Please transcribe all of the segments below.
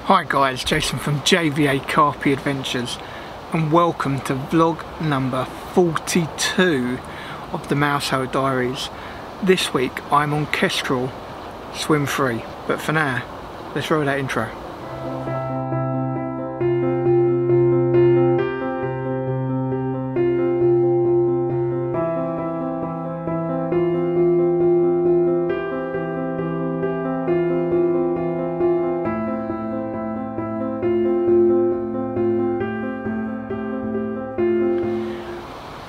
Hi guys, Jason from JVA Carpy Adventures and welcome to vlog number 42 of the Mousehole Diaries. This week I'm on Kestrel swim free, but for now let's roll that intro.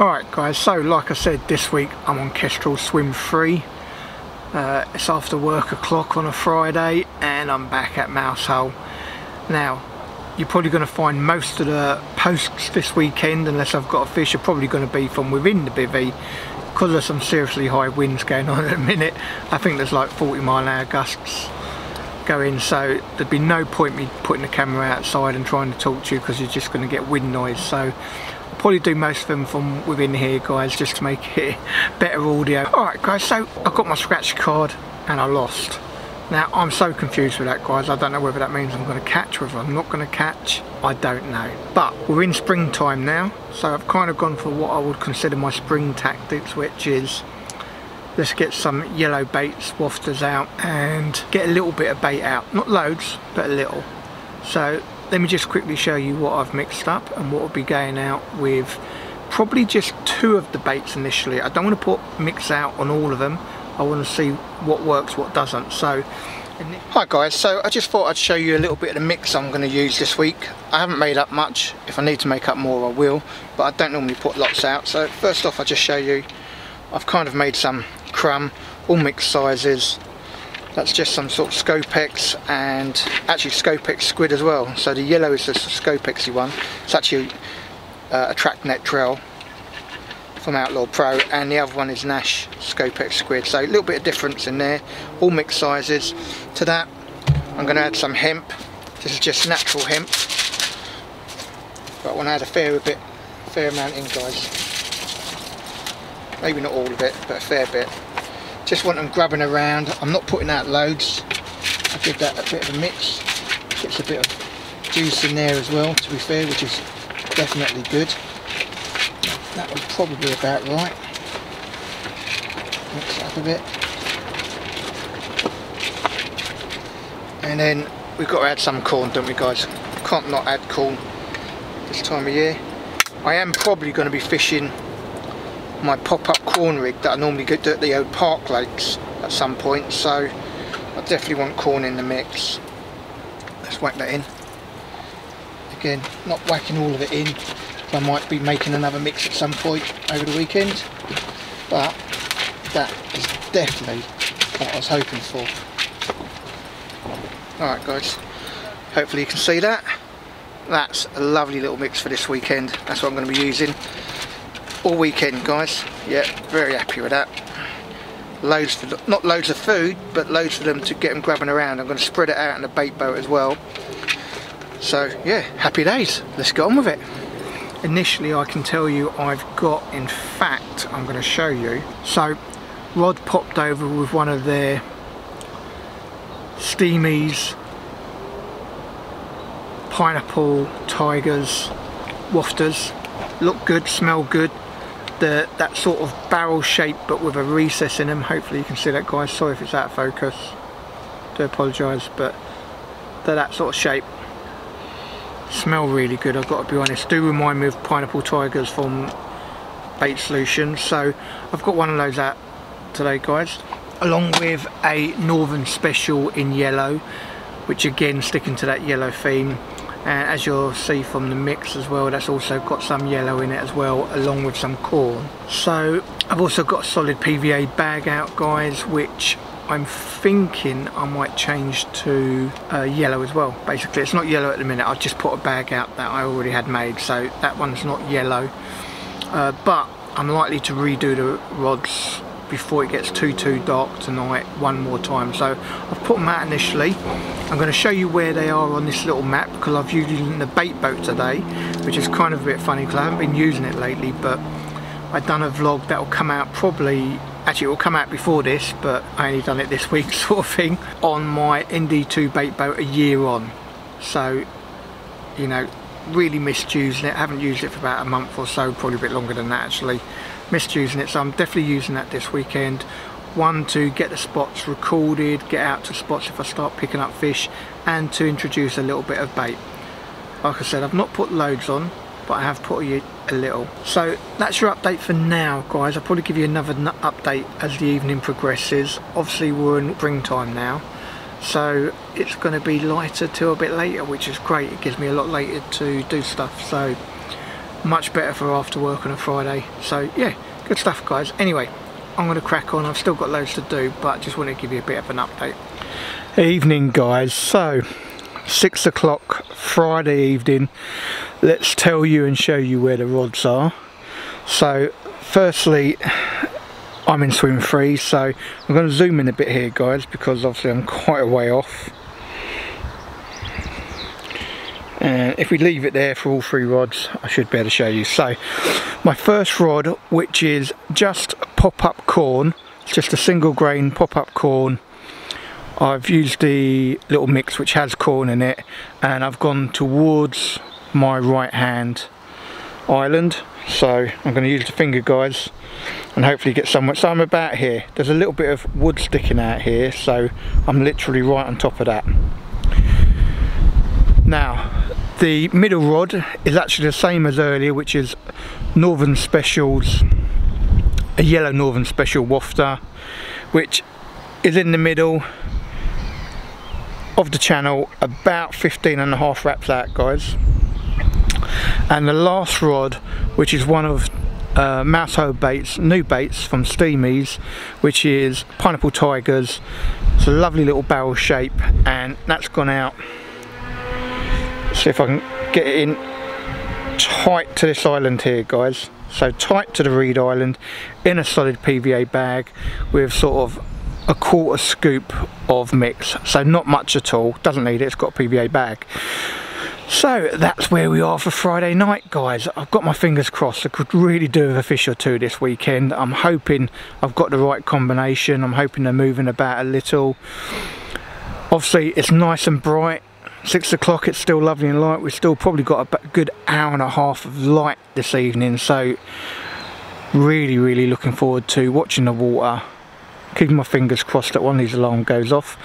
Alright guys, so like I said, this week I'm on Kestrel swim free. It's after work o'clock on a Friday and I'm back at Mousehole. Now, you're probably going to find most of the posts this weekend, unless I've got a fish, are probably going to be from within the bivvy because there's some seriously high winds going on at the minute. I think there's like 40-mile-an-hour gusts going, so there'd be no point me putting the camera outside and trying to talk to you because you're just going to get wind noise. So probably do most of them from within here guys, just to make it better audio. Alright guys, so I got my scratch card and I lost. Now I'm so confused with that guys, I don't know whether that means I'm going to catch, whether I'm not going to catch, I don't know. But we're in springtime now, so I've kind of gone for what I would consider my spring tactics, which is let's get some yellow baits, wafters out and get a little bit of bait out. Not loads, but a little. So let me just quickly show you what I've mixed up and what will be going out with probably just two of the baits initially. I don't want to put mix out on all of them. I want to see what works, what doesn't. So, hi guys, so I just thought I'd show you a little bit of the mix I'm going to use this week. I haven't made up much. If I need to make up more I will, but I don't normally put lots out. So first off, I'll just show you, I've kind of made some crumb, all mixed sizes. That's just some sort of Scopex, and actually Scopex squid as well. So the yellow is the Scopexy one. It's actually a track net trail from Outlaw Pro, and the other one is Nash Scopex squid. So a little bit of difference in there, all mixed sizes. To that I'm going to add some hemp. This is just natural hemp, but I want to add a fair amount in guys. Maybe not all of it, but a fair bit. Just want them grabbing around. I'm not putting out loads. I give that a bit of a mix. Gets a bit of juice in there as well, to be fair, which is definitely good. That was probably about right. Mix it up a bit. And then we've got to add some corn, don't we guys? Can't not add corn this time of year. I am probably going to be fishing my pop-up corn rig that I normally get at the old park lakes at some point, so I definitely want corn in the mix. Let's whack that in. Again, not whacking all of it in, I might be making another mix at some point over the weekend, but that is definitely what I was hoping for. Alright guys, hopefully you can see that. That's a lovely little mix for this weekend. That's what I'm going to be using all weekend guys. Yeah, very happy with that. Loads for not loads of food, but loads for them to get them grabbing around. I'm going to spread it out in the bait boat as well. So yeah, happy days. Let's get on with it. Initially I can tell you I've got, in fact I'm going to show you. So Rod popped over with one of their Steamies pineapple tigers wafters. Look good, smell good. That sort of barrel shape but with a recess in them. Hopefully you can see that guys, sorry if it's out of focus, do apologise, but they're that sort of shape. Smell really good, I've got to be honest. Do remind me of pineapple tigers from Bait Solutions. So I've got one of those out today guys, along with a Northern Special in yellow, which again sticking to that yellow theme. And as you'll see from the mix as well, that's also got some yellow in it as well, along with some corn. So I've also got a solid PVA bag out guys, which I'm thinking I might change to yellow as well. Basically it's not yellow at the minute, I've just put a bag out that I already had made, so that one's not yellow. But I'm likely to redo the rods before it gets too dark tonight one more time. So I've put them out initially. I'm going to show you where they are on this little map because I've used it in the bait boat today, which is kind of a bit funny because I haven't been using it lately, but I've done a vlog that will come out probably, actually it will come out before this, but I only done it this week sort of thing, on my ND2 bait boat a year on. so you know, really missed using it. I haven't used it for about a month or so, probably a bit longer than that actually. Missed using it, so I'm definitely using that this weekend. One, to get the spots recorded, get out to spots if I start picking up fish, and to introduce a little bit of bait. Like I said, I've not put loads on, but I have put a little. So that's your update for now, guys. I'll probably give you another update as the evening progresses. Obviously we're in springtime now, so it's going to be lighter till a bit later, which is great. It gives me a lot later to do stuff, so much better for after work on a Friday. So yeah, good stuff, guys. Anyway, I'm going to crack on. I've still got loads to do, but just want to give you a bit of an update. Evening, guys. So 6 o'clock Friday evening. Let's tell you and show you where the rods are. So firstly, I'm in swim free, so I'm going to zoom in a bit here, guys, because obviously I'm quite a way off. And if we leave it there for all 3 rods, I should be able to show you. So my first rod, which is just pop-up corn, just a single grain pop-up corn. I've used the little mix which has corn in it, and I've gone towards my right hand island. So I'm going to use the finger, guys, and hopefully get somewhere. So I'm about here. There's a little bit of wood sticking out here, so I'm literally right on top of that. Now the middle rod is actually the same as earlier, which is Northern Specials, a yellow Northern Special wafter, which is in the middle of the channel, about 15.5 wraps out, guys. And the last rod, which is one of Mousehole baits, new baits from Steamies, which is Pineapple Tigers. It's a lovely little barrel shape, and that's gone out. See if I can get it in tight to this island here, guys. So tight to the reed island, in a solid PVA bag with sort of a 1/4 scoop of mix. So not much at all, doesn't need it, it's got a PVA bag. So that's where we are for Friday night, guys. I've got my fingers crossed. I could really do with a fish or 2 this weekend. I'm hoping I've got the right combination. I'm hoping they're moving about a little. Obviously it's nice and bright. 6 o'clock, it's still lovely and light. We've still probably got a good 1.5 hours of light this evening, so really looking forward to watching the water, keeping my fingers crossed that one of these alarms goes off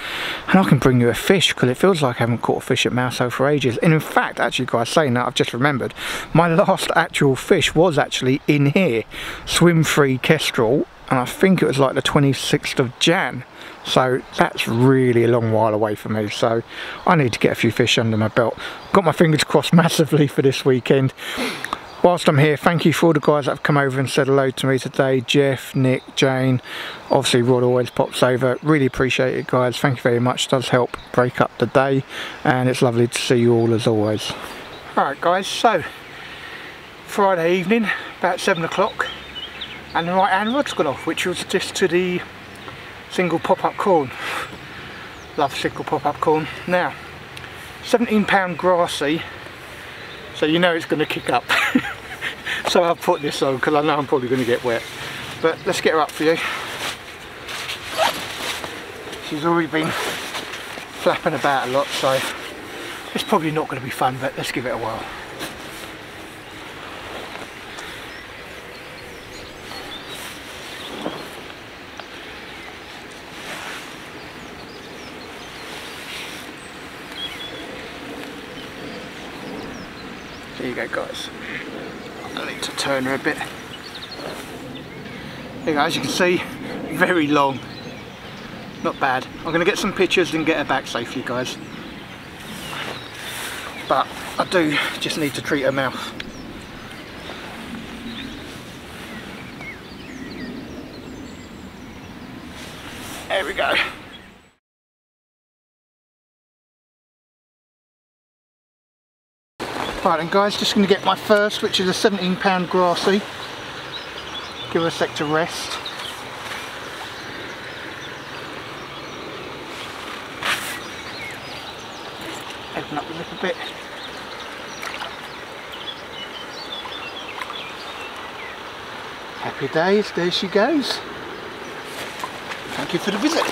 and I can bring you a fish, because it feels like I haven't caught a fish at Mousehole for ages. And in fact, actually, guys, saying that, I've just remembered my last actual fish was actually in here, swim free kestrel, and I think it was like the 26th of Jan. So that's really a long while away from me, so I need to get a few fish under my belt. Got my fingers crossed massively for this weekend. Whilst I'm here, thank you for all the guys that have come over and said hello to me today. Jeff, Nick, Jane, obviously Rod always pops over. Really appreciate it, guys. Thank you very much. It does help break up the day, and it's lovely to see you all as always. Alright, guys, so Friday evening, about 7 o'clock, and the right hand rod's gone off, which was just to the single pop-up corn. Love single pop-up corn. Now 17 grassy, so you know it's going to kick up. So I've put this on because I know I'm probably going to get wet, but let's get her up for you. She's already been flapping about a lot, so it's probably not going to be fun, but let's give it a whirl. There you go, guys. I need to turn her a bit. There you go, as you can see, very long. Not bad. I'm going to get some pictures and get her back safely, guys. But I do just need to treat her mouth. There we go. Right then, guys, just going to get my first, which is a 17 grassy. Give her a sec to rest. Open up the lip a bit. Happy days, there she goes. Thank you for the visit.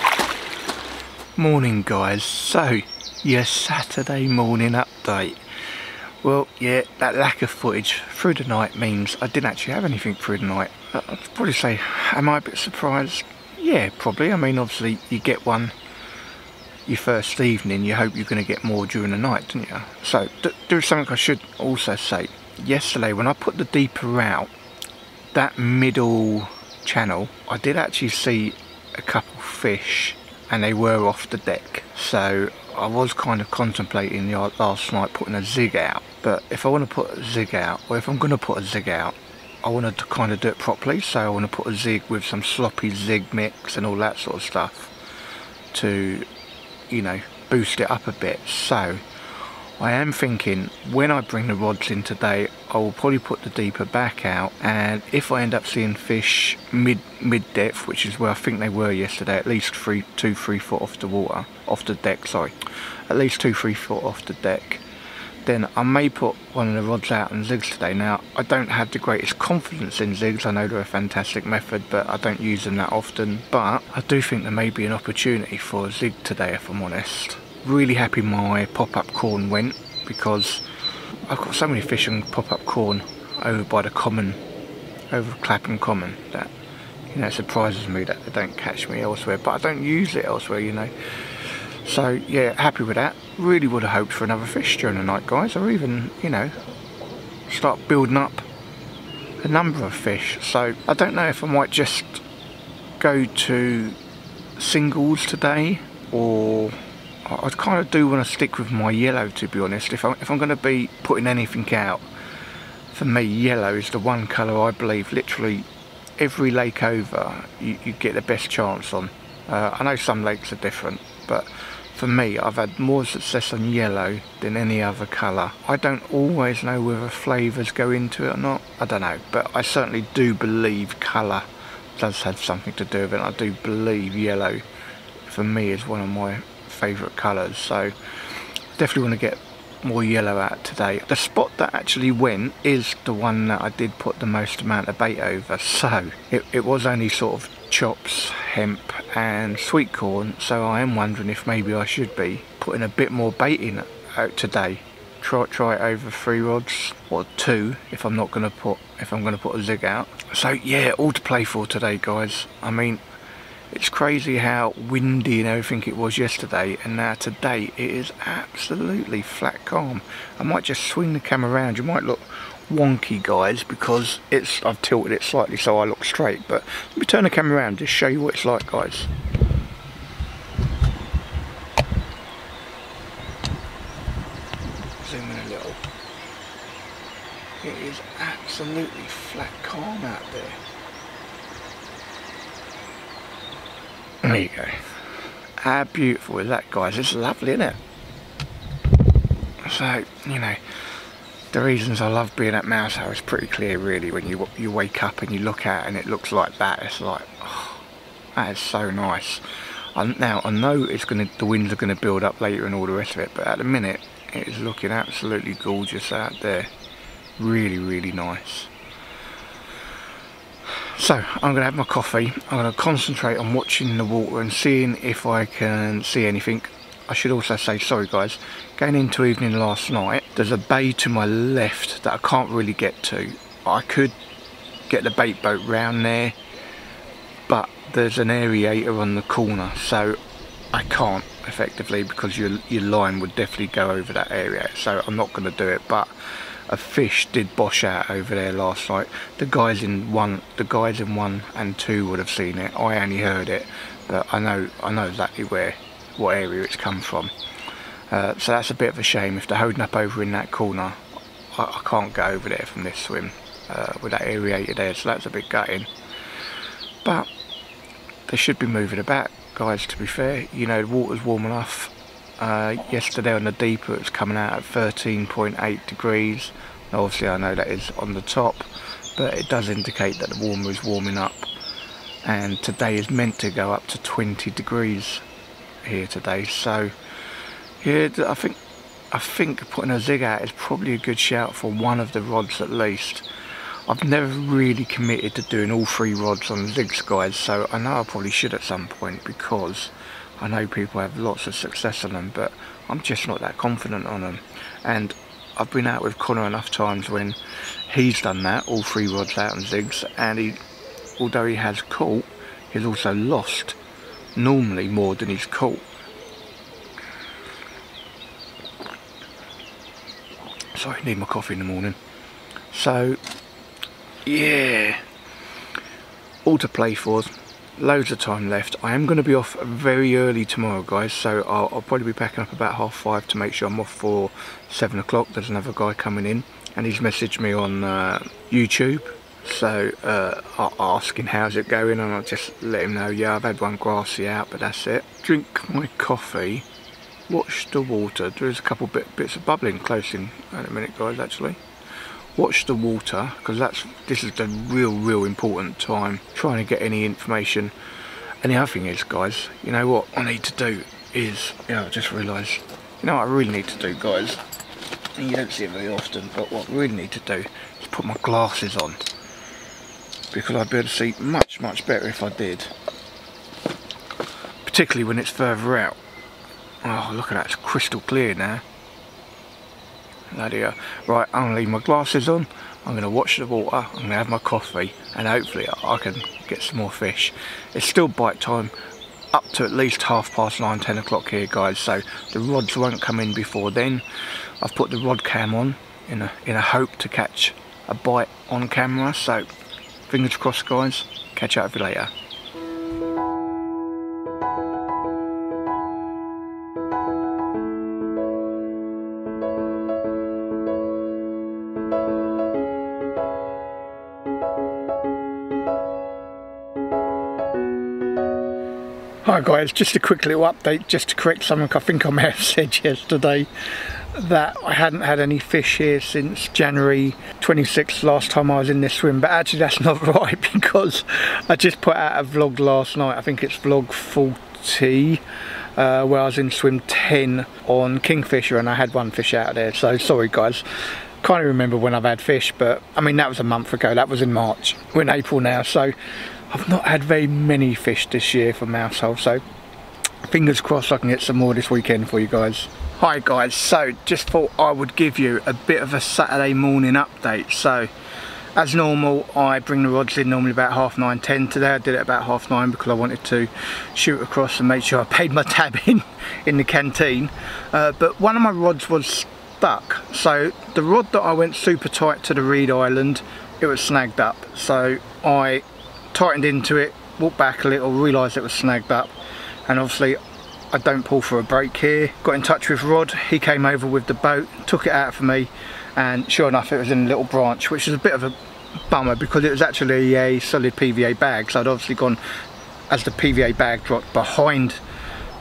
Morning guys, so your Saturday morning update. Well, yeah, that lack of footage through the night means I didn't actually have anything through the night. I'd probably say, am I a bit surprised? Yeah, probably. I mean, obviously you get one your first evening, you hope you're going to get more during the night, don't you? So there is something I should also say. Yesterday when I put the deeper out, that middle channel, I did actually see a couple fish and they were off the deck. So I was kind of contemplating last night putting a zig out, but if I want to put a zig out, or if I'm going to put a zig out, I wanted to kind of do it properly. So I want to put a zig with some sloppy zig mix and all that sort of stuff to, you know, boost it up a bit. So I am thinking when I bring the rods in today, I will probably put the deeper back out, and if I end up seeing fish mid depth, which is where I think they were yesterday, at least 2-3 foot off the water, off the deck, sorry, at least 2-3 foot off the deck, then I may put one of the rods out and zigs today. Now I don't have the greatest confidence in zigs, I know they're a fantastic method, but I don't use them that often. But I do think there may be an opportunity for a zig today, if I'm honest. Really happy my pop-up corn went, because I've got so many fish on pop-up corn over by the common, over Clapham Common, that, you know, it surprises me that they don't catch me elsewhere, but I don't use it elsewhere, you know. So yeah, happy with that. Really would have hoped for another fish during the night, guys, or even, you know, start building up a number of fish. So I don't know if I might just go to singles today, or I kind of do want to stick with my yellow, to be honest. If I'm going to be putting anything out, for me yellow is the one colour I believe literally every lake over you get the best chance on. I know some lakes are different, but for me I've had more success on yellow than any other colour. I don't always know whether flavours go into it or not, I don't know, but I certainly do believe colour does have something to do with it. I do believe yellow for me is one of my favourite colours, so definitely want to get more yellow out today. The spot that actually went is the one that I did put the most amount of bait over, so it was only sort of chops, hemp and sweet corn, so I am wondering if maybe I should be putting a bit more bait in out today. Try it over 3 rods, or 2 if I'm going to put a zig out. So yeah, all to play for today, guys. I mean, it's crazy how windy and everything it was yesterday, and now today it is absolutely flat calm. I might just swing the camera around. You might look wonky, guys, because I've tilted it slightly so I look straight, but let me turn the camera around just show you what it's like, guys. Zoom in a little. It is absolutely flat calm out there. There you go. How beautiful is that, guys? It's lovely, isn't it? So, you know, the reasons I love being at Mousehole is pretty clear, really. When you wake up and you look out and it looks like that, it's like, oh, that is so nice. Now I know the winds are going to build up later and all the rest of it, but at the minute it is looking absolutely gorgeous out there. Really, really nice. So I'm going to have my coffee, I'm going to concentrate on watching the water and seeing if I can see anything. I should also say, sorry guys, going into evening last night, there's a bay to my left that I can't really get to. I could get the bait boat round there, but there's an aerator on the corner, so I can't effectively, because your line would definitely go over that area, so I'm not going to do it. But a fish did bosh out over there last night. The guys in 1 and 2 would have seen it. I only heard it, but I know exactly what area it's come from. So that's a bit of a shame. If they're holding up over in that corner, I can't go over there from this swim with that aerator there, so that's a bit gutting. But they should be moving about, guys, to be fair. You know, the water's warm enough. Yesterday on the deeper it was coming out at 13.8 degrees. Now, obviously I know that is on the top, but it does indicate that the water is warming up, and today is meant to go up to 20 degrees here today. So yeah, I think putting a zig out is probably a good shout for one of the rods at least. I've never really committed to doing all 3 rods on zigs, guys, so I know I probably should at some point, because I know people have lots of success on them, but I'm just not that confident on them. And I've been out with Connor enough times when he's done that, all 3 rods out on zigs, and although he has caught, he's also lost normally more than he's caught. Sorry, I need my coffee in the morning. So yeah, all to play for, loads of time left. I am going to be off very early tomorrow, guys, so I'll probably be packing up about 5:30 to make sure I'm off for 7 o'clock. There's another guy coming in and he's messaged me on YouTube, so asking how's it going, and I'll just let him know, yeah, I've had one grassy out, but that's it. Drink my coffee, watch the water. There's a couple bits of bubbling close in a minute, guys, actually. Watch the water, because this is the real important time, trying to get any information. And the other thing is, guys, you know what I need to do is, I just realised, you know what I really need to do, guys, and you don't see it very often, but what I really need to do is put my glasses on, because I'd be able to see much better if I did, particularly when it's further out. Oh, look at that, it's crystal clear now. Bloody hell. Right, I'm going to leave my glasses on, I'm going to watch the water, I'm going to have my coffee, and hopefully I can get some more fish. It's still bite time up to at least 9:30, 10 o'clock here, guys, so the rods won't come in before then. I've put the rod cam on in a hope to catch a bite on camera, so fingers crossed, guys. Catch up with you later. Hi guys, just a quick little update, just to correct something I think I may have said yesterday, that I hadn't had any fish here since January 26th, last time I was in this swim, but actually that's not right, because I just put out a vlog last night, I think it's vlog 40, where I was in swim 10 on Kingfisher, and I had 1 fish out of there, so sorry guys. Can't even remember when I've had fish, but I mean that was a month ago, that was in March. We're in April now, so I've not had very many fish this year for Mousehole, so fingers crossed I can get some more this weekend for you guys. Hi guys, so just thought I would give you a bit of a Saturday morning update. So as normal, I bring the rods in normally about 9:30, 10. Today I did it about 9:30 because I wanted to shoot across and make sure I paid my tab in the canteen, but one of my rods was stuck. So the rod that I went super tight to the reed island, it was snagged up, so I tightened into it, walked back a little, realised it was snagged up, and obviously I don't pull for a break here. Got in touch with Rod, he came over with the boat, took it out for me, and sure enough it was in a little branch, which is a bit of a bummer because it was actually a solid PVA bag, so I'd obviously gone, as the PVA bag dropped behind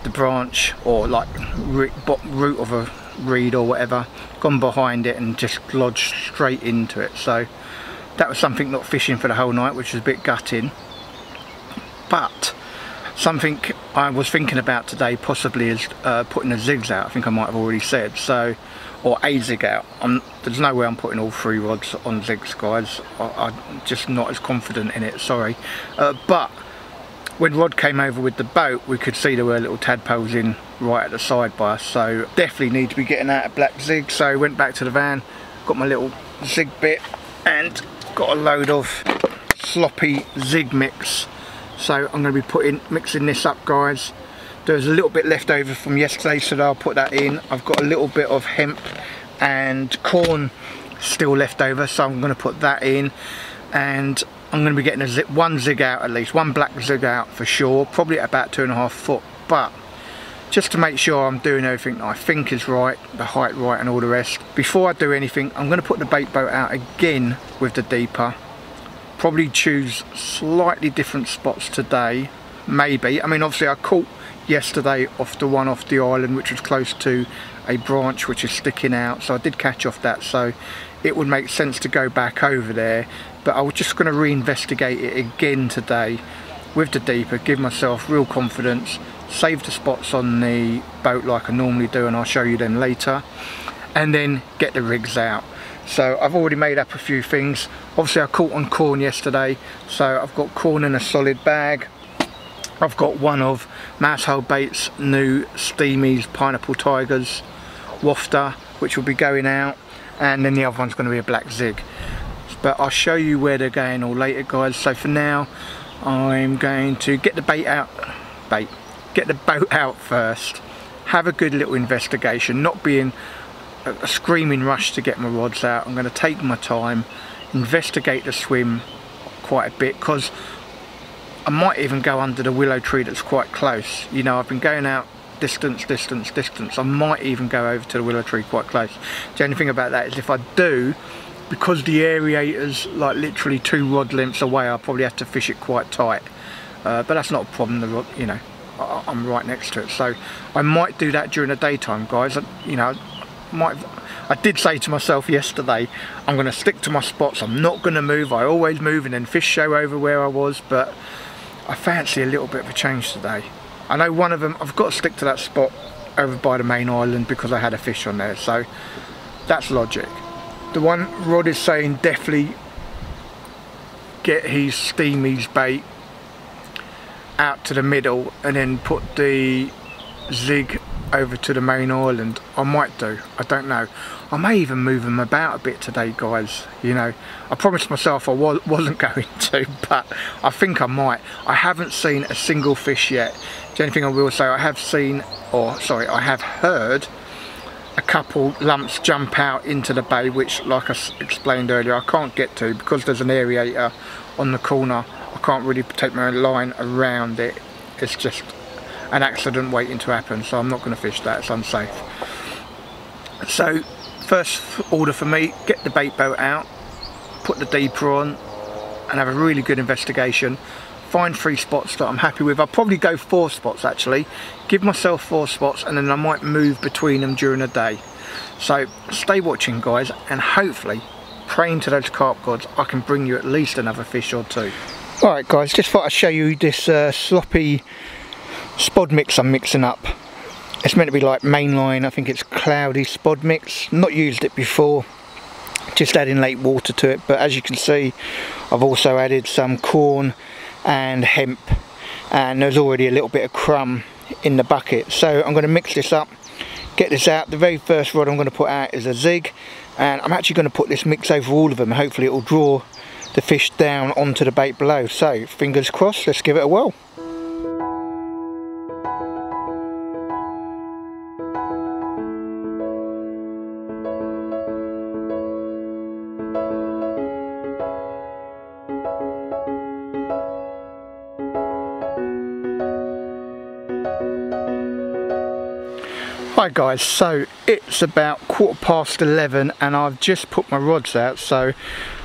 the branch, or like root of a reed or whatever, gone behind it and just lodged straight into it. So that was something not fishing for the whole night, which was a bit gutting. But something I was thinking about today possibly is putting the zigs out. I think I might have already said, so, or a zig out. There's no way I'm putting all 3 rods on zigs, guys. I'm just not as confident in it, sorry. But when Rod came over with the boat, we could see there were little tadpoles in right at the side by us, so definitely need to be getting out a black zig. So went back to the van, got my little zig bit, and got a load of sloppy zig mix, so I'm going to be mixing this up, guys. There's a little bit left over from yesterday, so I'll put that in. I've got a little bit of hemp and corn still left over, so I'm going to put that in, and I'm going to be getting one zig out, at least one black zig out for sure, probably at about 2.5 foot, but just to make sure I'm doing everything that I think is right, the height right and all the rest. Before I do anything, I'm going to put the bait boat out again with the deeper. Probably choose slightly different spots today, maybe. I mean obviously I caught yesterday off the one off the island, which was close to a branch which is sticking out, so I did catch off that, so it would make sense to go back over there. But I was just going to reinvestigate it again today with the deeper, give myself real confidence, save the spots on the boat like I normally do, and I'll show you them later, and then get the rigs out. So I've already made up a few things. Obviously I caught on corn yesterday, so I've got corn in a solid bag. I've got one of Mousehole Bait's new Steamies Pineapple Tigers wafter, which will be going out, and then the other one's going to be a black zig. But I'll show you where they're going all later, guys. So for now, I'm going to get the get the boat out first, have a good little investigation, not being a screaming rush to get my rods out. I'm going to take my time, investigate the swim quite a bit, because I might even go under the willow tree that's quite close. You know, I've been going out distance. I might even go over to the willow tree quite close. The only thing about that is if I do, because the aerator's like literally 2 rod lengths away, I'll probably have to fish it quite tight. But that's not a problem. The rod, you know, I'm right next to it, so I might do that during the daytime, guys. You know, I did say to myself yesterday, I'm going to stick to my spots. I'm not going to move. I always move and then fish show over where I was, but I fancy a little bit of a change today. I know one of them, I've got to stick to that spot over by the main island because I had a fish on there, so that's logic. The one Rod is saying definitely get his Steamies bait out to the middle and then put the zig over to the main island. I might do, I don't know. I may even move them about a bit today, guys. You know, I promised myself I wasn't going to, but I think I might. I haven't seen a single fish yet. The only thing I will say, I have seen, or sorry, I have heard a couple lumps jump out into the bay, which, like I explained earlier, I can't get to because there's an aerator on the corner. I can't really take my line around it. It's just an accident waiting to happen, so I'm not going to fish that. It's unsafe. So first order for me, get the bait boat out, put the deeper on, and have a really good investigation. Find 3 spots that I'm happy with. I'll probably go 4 spots actually. Give myself 4 spots, and then I might move between them during the day. So stay watching, guys, and hopefully, praying to those carp gods, I can bring you at least another fish or 2. Alright guys, just thought I'd show you this sloppy spod mix I'm mixing up. It's meant to be like mainline, I think it's cloudy spod mix. Not used it before, just adding lake water to it, but as you can see I've also added some corn and hemp, and there's already a little bit of crumb in the bucket. So I'm going to mix this up, get this out. The very first rod I'm going to put out is a zig, and I'm actually going to put this mix over all of them. Hopefully it will draw the fish down onto the bait below. So fingers crossed, let's give it a whirl. Hi guys, so it's about 11:15 and I've just put my rods out, so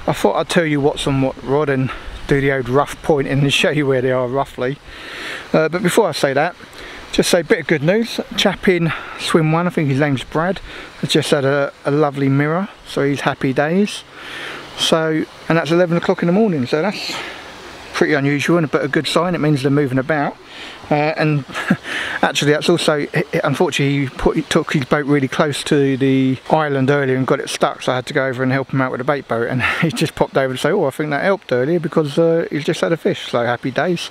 I thought I'd tell you what's on what rod and do the old rough pointing and show you where they are roughly. But before I say that, just say a bit of good news. Chap in swim 1, I think his name's Brad, has just had a lovely mirror, so he's happy days. So, and that's 11 o'clock in the morning, so that's pretty unusual but a good sign. It means they're moving about. And actually that's also, unfortunately he took his boat really close to the island earlier and got it stuck, so I had to go over and help him out with the bait boat, and he just popped over and say, oh, I think that helped earlier because he's just had a fish, so happy days.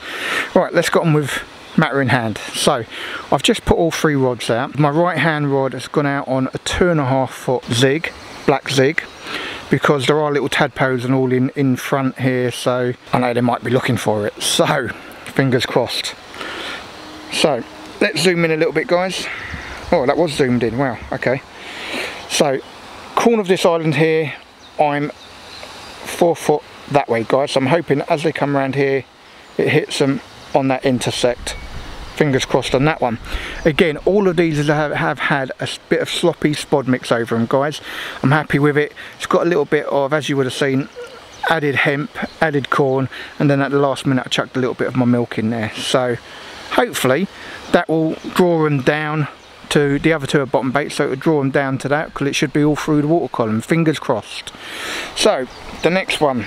Right, let's get on with matter in hand. So I've just put all 3 rods out. My right hand rod has gone out on a 2.5 foot zig, black zig, because there are little tadpoles and all in front here, so I know they might be looking for it, so fingers crossed. So let's zoom in a little bit, guys. Oh, that was zoomed in, wow, okay. So corner of this island here, I'm 4 foot that way, guys, so I'm hoping as they come around here it hits them on that intersect. Fingers crossed on that one. Again, all of these have had a bit of sloppy spod mix over them, guys. I'm happy with it. It's got a little bit of, as you would have seen, added hemp, added corn, and then at the last minute I chucked a little bit of my milk in there. So hopefully that will draw them down to the other 2 are bottom bait, so it will draw them down to that, because it should be all through the water column. Fingers crossed. So the next one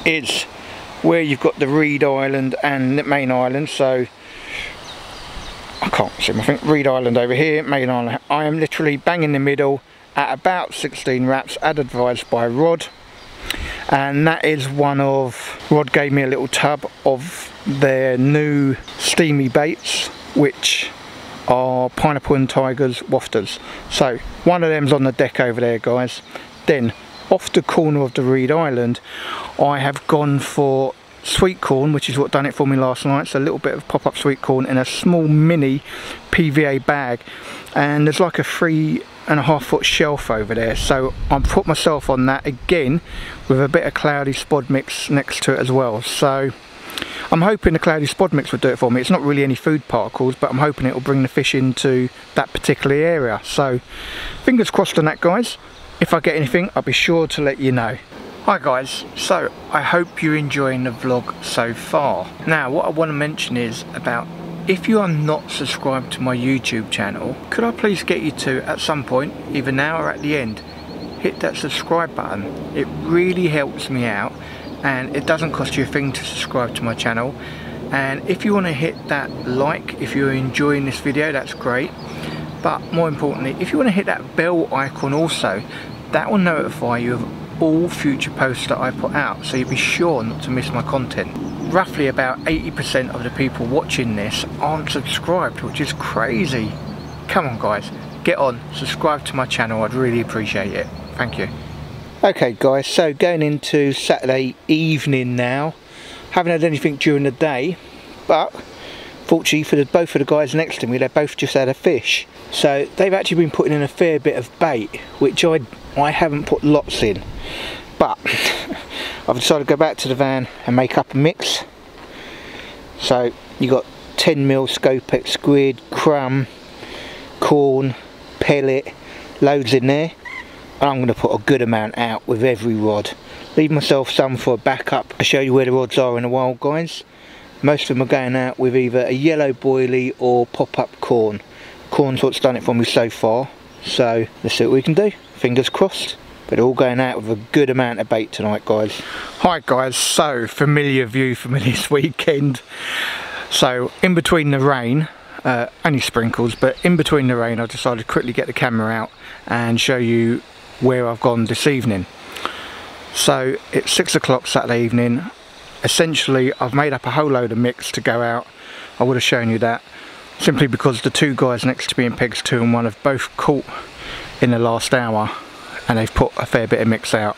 is where you've got the Reed Island and the main island. So I can't see, I think Reed Island over here, main island. I am literally bang in the middle at about 16 wraps, as advised by Rod. and that is one of, Rod gave me a little tub of their new steamy baits, which are Pineapple and Tigers wafters. So one of them's on the deck over there, guys. Then off the corner of the Reed Island, I have gone for sweet corn, which is what done it for me last night. So a little bit of pop-up sweet corn in a small mini PVA bag, and there's like a 3.5 foot shelf over there, so I've put myself on that again with a bit of cloudy spod mix next to it as well. So I'm hoping the cloudy spod mix will do it for me. It's not really any food particles, but I'm hoping it will bring the fish into that particular area. So fingers crossed on that, guys. If I get anything, I'll be sure to let you know. Hi guys, so I hope you're enjoying the vlog so far. Now what I want to mention is about, if you are not subscribed to my YouTube channel, could I please get you to, at some point, either now or at the end, hit that subscribe button. It really helps me out, and it doesn't cost you a thing to subscribe to my channel. And if you want to hit that like, if you're enjoying this video, that's great. But more importantly, if you want to hit that bell icon also, that will notify you of all future posts that I put out, so you'll be sure not to miss my content. Roughly about 80% of the people watching this aren't subscribed, which is crazy. Come on guys, get on, subscribe to my channel, I'd really appreciate it. Thank you. Okay guys, so going into Saturday evening now. Haven't had anything during the day, but fortunately for both of the guys next to me, they both just had a fish. So they've actually been putting in a fair bit of bait, which I haven't put lots in. But I've decided to go back to the van and make up a mix. So you got 10mm Scopex squid, crumb, corn, pellet, loads in there. And I'm going to put a good amount out with every rod. Leave myself some for a backup. I'll show you where the rods are in a while, guys. Most of them are going out with either a yellow boilie or pop-up corn. Corn's what's done it for me so far. So let's see what we can do. Fingers crossed. But all going out with a good amount of bait tonight, guys. Hi guys, so familiar view for me this weekend. So in between the rain, only sprinkles, but in between the rain I decided to quickly get the camera out and show you where I've gone this evening. So it's 6 o'clock Saturday evening. Essentially I've made up a whole load of mix to go out. I would have shown you that, simply because the two guys next to me in Pegs 2 and 1 have both caught in the last hour, and they've put a fair bit of mix out,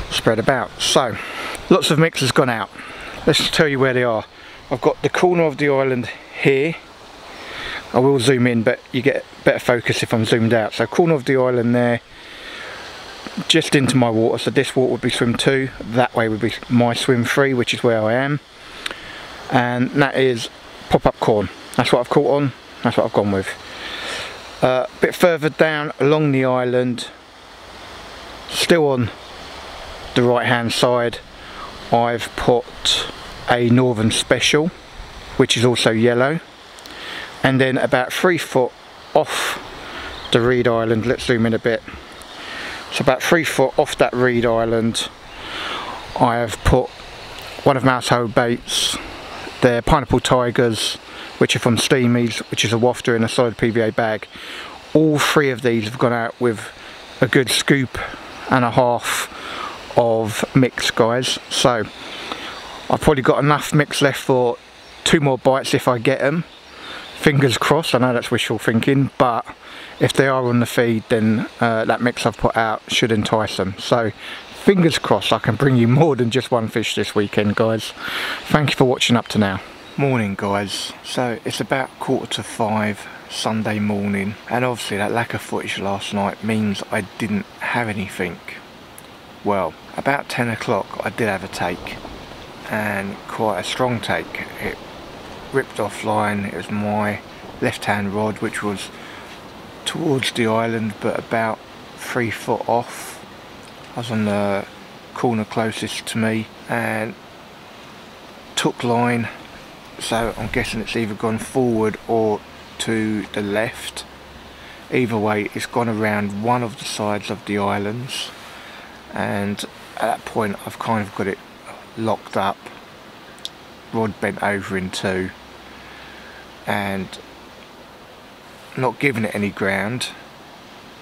spread about. So lots of mix has gone out. Let's tell you where they are. I've got the corner of the island here. I will zoom in, but you get better focus if I'm zoomed out. So corner of the island there, just into my water. So this water would be swim 2, that way would be my swim 3, which is where I am. And that is pop-up corn. That's what I've caught on, that's what I've gone with. A bit further down along the island, still on the right hand side, I've put a Northern Special, which is also yellow. And then about 3 foot off the Reed Island, let's zoom in a bit. So about 3 foot off that Reed Island, I have put one of Mousehole baits. They're Pineapple Tigers, which are from Steamies, which is a wafter in a solid PVA bag. All 3 of these have gone out with a good scoop and a half of mix, guys. So I've probably got enough mix left for 2 more bites if I get them. Fingers crossed. I know that's wishful thinking, but if they are on the feed, then that mix I've put out should entice them. So fingers crossed I can bring you more than just one fish this weekend, guys. Thank you for watching up to now. Morning guys, so it's about 4:45 Sunday morning, and obviously that lack of footage last night means I didn't have anything. Well, about 10 o'clock I did have a take, and quite a strong take. It ripped offline. It was my left hand rod, which was towards the island but about 3 foot off. I was on the corner closest to me and took line. So I'm guessing it's either gone forward or to the left. Either way, it's gone around one of the sides of the islands, and at that point I've kind of got it locked up, rod bent over in 2, and not giving it any ground,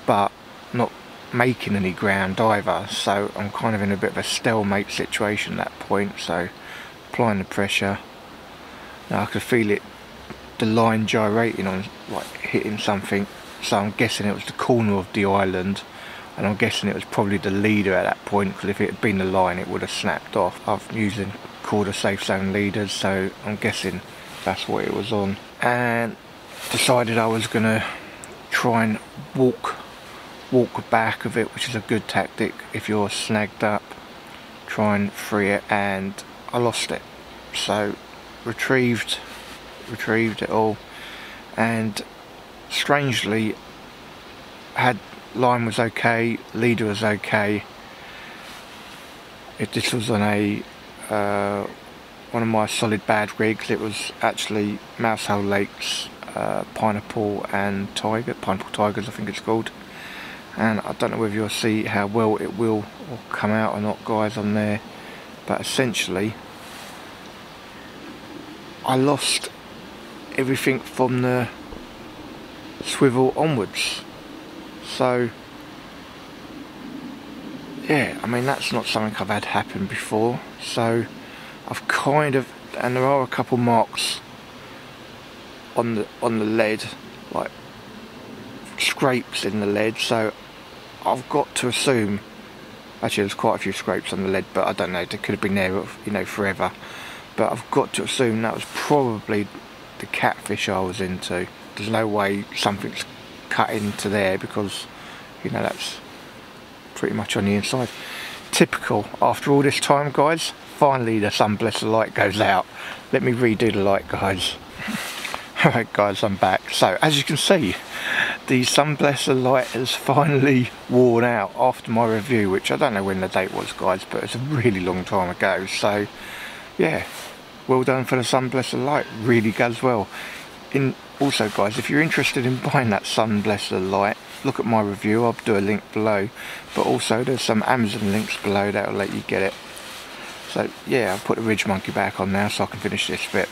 but not making any ground either, so I'm kind of in a bit of a stalemate situation at that point. So applying the pressure, now I could feel it, the line gyrating on, like hitting something, so I'm guessing it was the corner of the island, and I'm guessing it was probably the leader at that point, because if it had been the line it would have snapped off. I'm using quarter safe zone leaders, so I'm guessing that's what it was on, and decided I was gonna try and walk back of it, which is a good tactic if you're snagged up. Try and free it, and I lost it, so retrieved it all, and strangely line was okay, leader was okay. This was on a one of my solid bad rigs. It was actually Mousehole Lakes Pineapple Tigers I think it's called, and I don't know whether you'll see how well it will come out or not, guys, on there, but essentially I lost everything from the swivel onwards. So yeah, I mean, that's not something I've had happen before, so I've kind of, and there are a couple marks on the lead, like scrapes in the lead, so I've got to assume, actually there's quite a few scrapes on the lead, but I don't know, they could have been there, you know, forever, but I've got to assume that was probably the catfish I was into. There's no way something's cut into there, because, you know, that's pretty much on the inside. Typical, after all this time, guys, finally the sun blessed light goes out. Let me redo the light, guys. Alright guys, I'm back. So as you can see, the sun blessed light has finally worn out after my review, which I don't know when the date was, guys, but it's a really long time ago. So yeah, well done for the sun blessed light, really goes well. Also guys, if you're interested in buying that sun blessed light, look at my review, I'll do a link below, but also there's some Amazon links below that'll let you get it. So yeah, I'll put the Ridge Monkey back on now so I can finish this bit.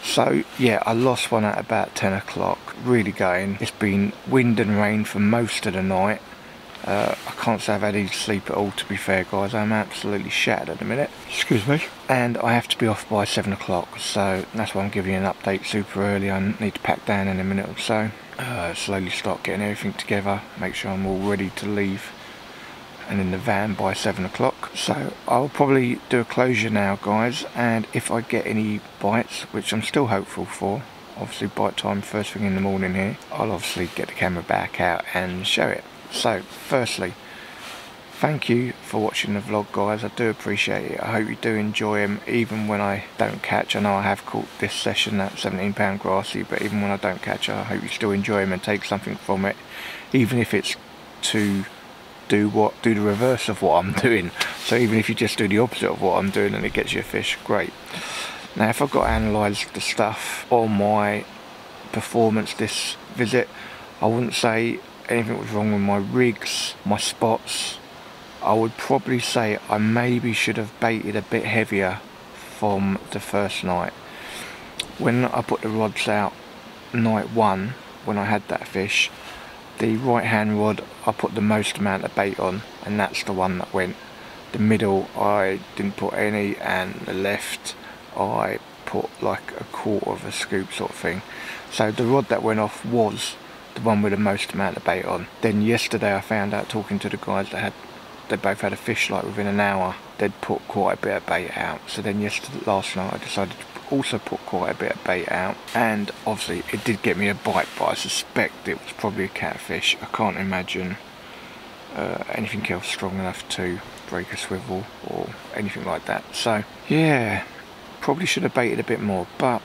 So yeah, I lost one at about 10 o'clock, really going. It's been wind and rain for most of the night. I can't say I've had any sleep at all, to be fair, guys. I'm absolutely shattered at the minute. Excuse me. And I have to be off by 7 o'clock, so that's why I'm giving you an update super early. I need to pack down in a minute or so. Slowly start getting everything together, make sure I'm all ready to leave and in the van by 7 o'clock. So I'll probably do a closure now, guys, and if I get any bites, which I'm still hopeful for, obviously bite time first thing in the morning here, I'll obviously get the camera back out and show it. So firstly, thank you for watching the vlog, guys. I do appreciate it. I hope you do enjoy them, even when I don't catch. I know I have caught this session at 17 pound grassy, but even when I don't catch, I hope you still enjoy them and take something from it, even if it's to do the reverse of what I'm doing. So even if you just do the opposite of what I'm doing and it gets you a fish, great. Now if I've got to analyse the stuff on my performance this visit, I wouldn't say anything was wrong with my rigs, my spots. I would probably say I maybe should have baited a bit heavier from the first night. When I put the rods out night one, when I had that fish, the right hand rod I put the most amount of bait on, and that's the one that went. The middle I didn't put any, and the left I put like a quarter of a scoop sort of thing. So the rod that went off was the one with the most amount of bait on. Then yesterday I found out, talking to the guys that they both had a fish like within an hour, they'd put quite a bit of bait out. So then last night I decided to also put quite a bit of bait out, and obviously it did get me a bite, but I suspect it was probably a catfish. I can't imagine anything else strong enough to break a swivel or anything like that. So yeah, probably should have baited a bit more, but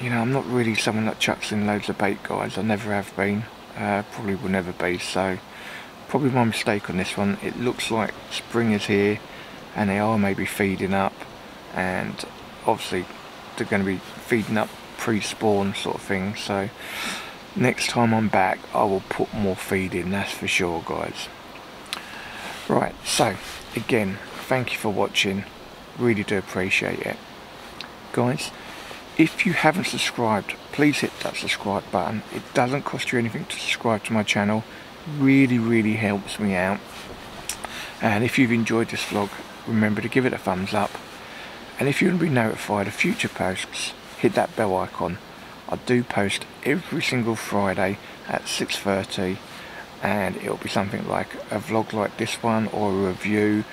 you know, I'm not really someone that chucks in loads of bait, guys. I never have been, probably will never be, so probably my mistake on this one. It looks like spring is here and they are maybe feeding up, and obviously they're going to be feeding up pre-spawn sort of thing. So next time I'm back I will put more feed in, that's for sure, guys. Right, so again, thank you for watching, really do appreciate it, guys. If you haven't subscribed, please hit that subscribe button. It doesn't cost you anything to subscribe to my channel. really helps me out. And if you've enjoyed this vlog, remember to give it a thumbs up, and if you want to be notified of future posts, hit that bell icon. I do post every single Friday at 6:30, and it'll be something like a vlog like this one, or a review,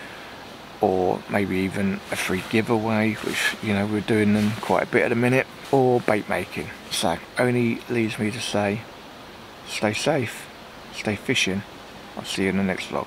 or maybe even a free giveaway, which, you know, we're doing them quite a bit at the minute, or bait making. So only leaves me to say, stay safe, stay fishing. I'll see you in the next vlog.